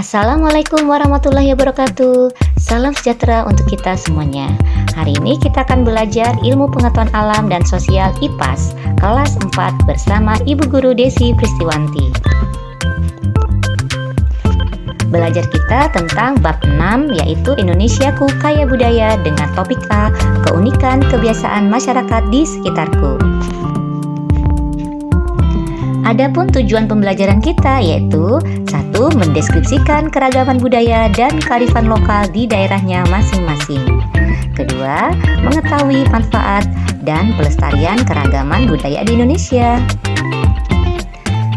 Assalamualaikum warahmatullahi wabarakatuh. Salam sejahtera untuk kita semuanya. Hari ini kita akan belajar ilmu pengetahuan alam dan sosial IPAS kelas 4 bersama Ibu Guru Desi Pristiwanti. Belajar kita tentang bab 6 yaitu Indonesiaku Kaya Budaya dengan topik A, keunikan kebiasaan masyarakat di sekitarku. Adapun tujuan pembelajaran kita yaitu 1. Mendeskripsikan keragaman budaya dan kearifan lokal di daerahnya masing-masing. 2. Mengetahui manfaat dan pelestarian keragaman budaya di Indonesia.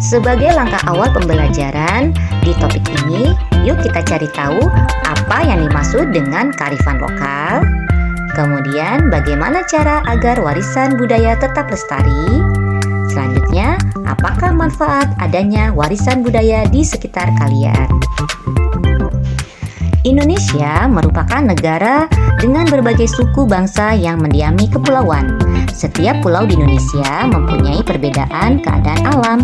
Sebagai langkah awal pembelajaran di topik ini, yuk kita cari tahu apa yang dimaksud dengan kearifan lokal. Kemudian bagaimana cara agar warisan budaya tetap lestari. Selanjutnya, apakah manfaat adanya warisan budaya di sekitar kalian? Indonesia merupakan negara dengan berbagai suku bangsa yang mendiami kepulauan. Setiap pulau di Indonesia mempunyai perbedaan keadaan alam,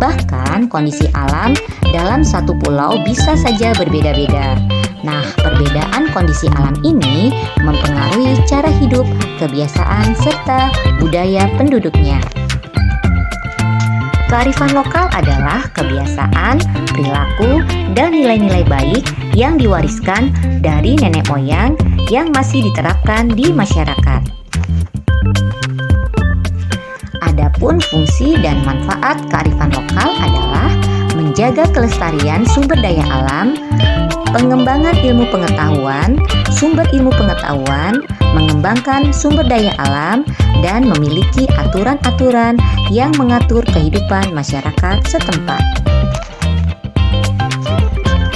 bahkan kondisi alam dalam satu pulau bisa saja berbeda-beda. Nah, perbedaan kondisi alam ini mempengaruhi cara hidup, kebiasaan, serta budaya penduduknya. Kearifan lokal adalah kebiasaan, perilaku, dan nilai-nilai baik yang diwariskan dari nenek moyang yang masih diterapkan di masyarakat. Adapun fungsi dan manfaat kearifan lokal adalah menjaga kelestarian sumber daya alam, pengembangan ilmu pengetahuan, sumber ilmu pengetahuan, mengembangkan sumber daya alam, dan memiliki aturan-aturan yang mengatur kehidupan masyarakat setempat.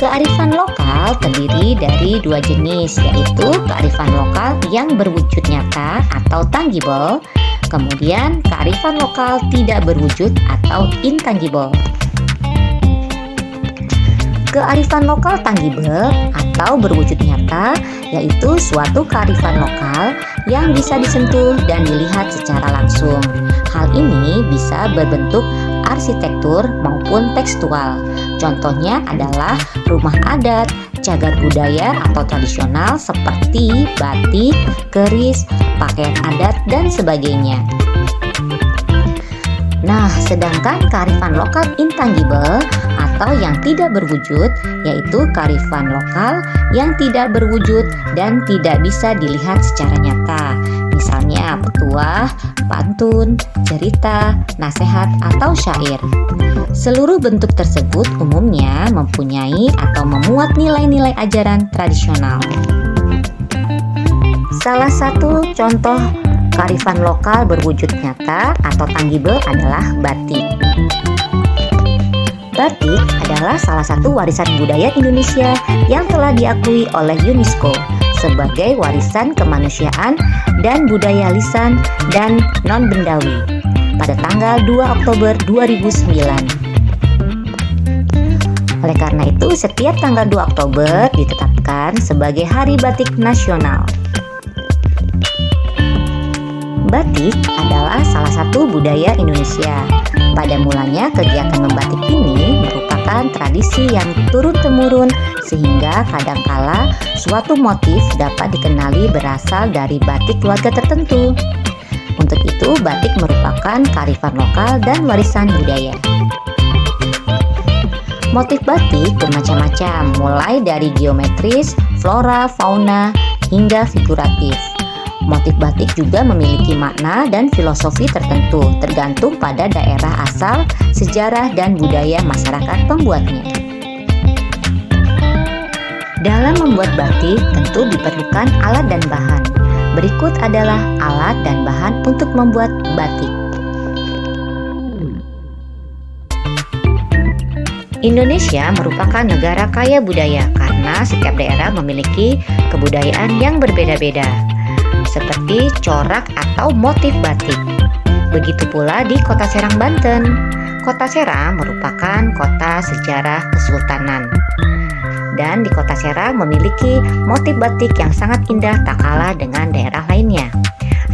Kearifan lokal terdiri dari dua jenis, yaitu kearifan lokal yang berwujud nyata atau tangible, kemudian kearifan lokal tidak berwujud atau intangible. Kearifan lokal tangible atau berwujud nyata yaitu suatu kearifan lokal yang bisa disentuh dan dilihat secara langsung. Hal ini bisa berbentuk arsitektur maupun tekstual. Contohnya adalah rumah adat, cagar budaya atau tradisional seperti batik, keris, pakaian adat, dan sebagainya. Nah, sedangkan kearifan lokal intangible atau yang tidak berwujud yaitu kearifan lokal yang tidak berwujud dan tidak bisa dilihat secara nyata. Misalnya petuah, pantun, cerita, nasihat, atau syair. Seluruh bentuk tersebut umumnya mempunyai atau memuat nilai-nilai ajaran tradisional. Salah satu contoh kearifan lokal berwujud nyata atau tangible adalah batik. Batik adalah salah satu warisan budaya Indonesia yang telah diakui oleh UNESCO sebagai warisan kemanusiaan dan budaya lisan dan non-bendawi pada tanggal 2 Oktober 2009. Oleh karena itu, setiap tanggal 2 Oktober ditetapkan sebagai Hari Batik Nasional. Batik adalah salah satu budaya Indonesia. Pada mulanya kegiatan membatik ini merupakan tradisi yang turun-temurun sehingga kadangkala suatu motif dapat dikenali berasal dari batik keluarga tertentu. Untuk itu, batik merupakan kearifan lokal dan warisan budaya. Motif batik bermacam-macam, mulai dari geometris, flora, fauna, hingga figuratif. Motif batik juga memiliki makna dan filosofi tertentu, tergantung pada daerah asal, sejarah, dan budaya masyarakat pembuatnya. Dalam membuat batik, tentu diperlukan alat dan bahan. Berikut adalah alat dan bahan untuk membuat batik. Indonesia merupakan negara kaya budaya karena setiap daerah memiliki kebudayaan yang berbeda-beda, seperti corak atau motif batik. Begitu pula di Kota Serang, Banten. Kota Serang merupakan kota sejarah kesultanan. Dan di Kota Serang memiliki motif batik yang sangat indah tak kalah dengan daerah lainnya.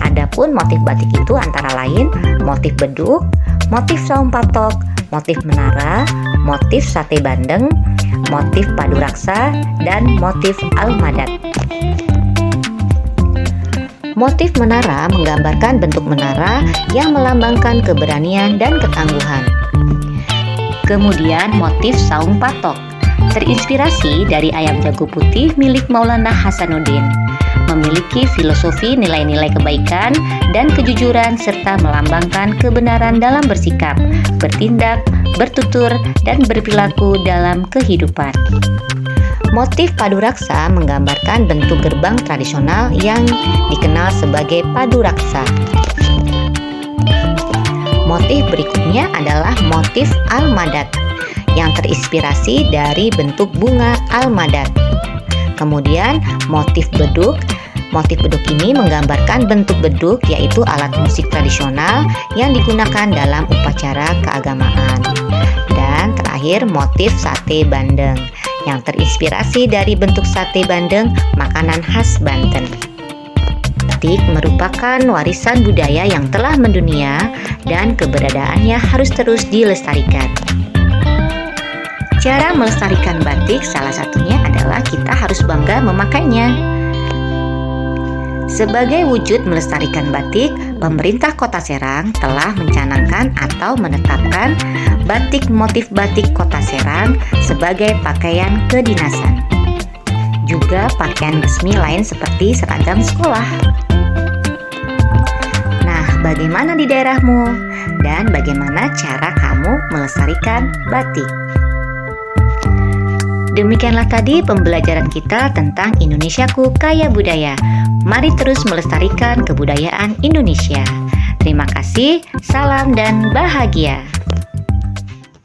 Adapun motif batik itu antara lain motif beduk, motif saung patok, motif menara, motif sate bandeng, motif paduraksa, dan motif almadat. Motif menara menggambarkan bentuk menara yang melambangkan keberanian dan ketangguhan. Kemudian motif saung patok terinspirasi dari ayam jago putih milik Maulana Hasanuddin. Memiliki filosofi nilai-nilai kebaikan dan kejujuran serta melambangkan kebenaran dalam bersikap, bertindak, bertutur, dan berperilaku dalam kehidupan. Motif paduraksa menggambarkan bentuk gerbang tradisional yang dikenal sebagai paduraksa. Motif berikutnya adalah motif almadat yang terinspirasi dari bentuk bunga almadat. Kemudian motif beduk. Motif beduk ini menggambarkan bentuk beduk, yaitu alat musik tradisional yang digunakan dalam upacara keagamaan. Dan terakhir motif sate bandeng yang terinspirasi dari bentuk sate bandeng, makanan khas Banten. Batik merupakan warisan budaya yang telah mendunia dan keberadaannya harus terus dilestarikan. Cara melestarikan batik salah satunya adalah kita harus bangga memakainya. Sebagai wujud melestarikan batik, pemerintah Kota Serang telah mencanangkan atau menetapkan batik motif batik Kota Serang sebagai pakaian kedinasan. Juga pakaian resmi lain seperti seragam sekolah. Nah, bagaimana di daerahmu? Dan bagaimana cara kamu melestarikan batik? Demikianlah tadi pembelajaran kita tentang Indonesiaku Kaya Budaya. Mari terus melestarikan kebudayaan Indonesia. Terima kasih, salam dan bahagia.